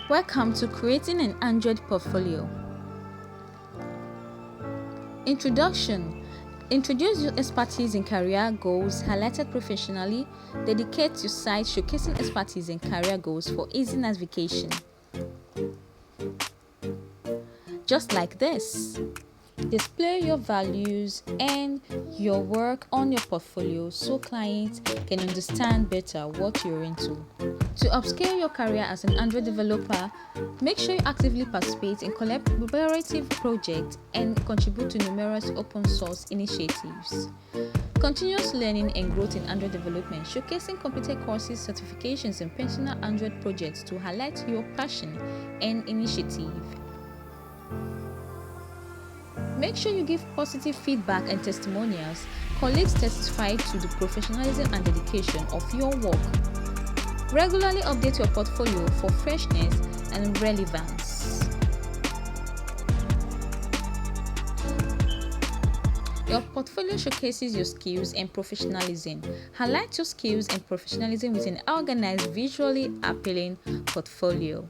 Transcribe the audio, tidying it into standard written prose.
Welcome to Creating an Android Portfolio. Introduction. Introduce your expertise in career goals highlighted professionally. Dedicate your site showcasing expertise in career goals for easy navigation. Just like this. Display your values and your work on your portfolio so clients can understand better what you're into. To upscale your career as an Android developer, make sure you actively participate in collaborative projects and contribute to numerous open source initiatives. Continuous learning and growth in Android development, showcasing completed courses, certifications, and personal Android projects to highlight your passion and initiative. Make sure you give positive feedback and testimonials. Colleagues testify to the professionalism and dedication of your work. Regularly update your portfolio for freshness and relevance. Your portfolio showcases your skills and professionalism. Highlight your skills and professionalism with an organized, visually appealing portfolio.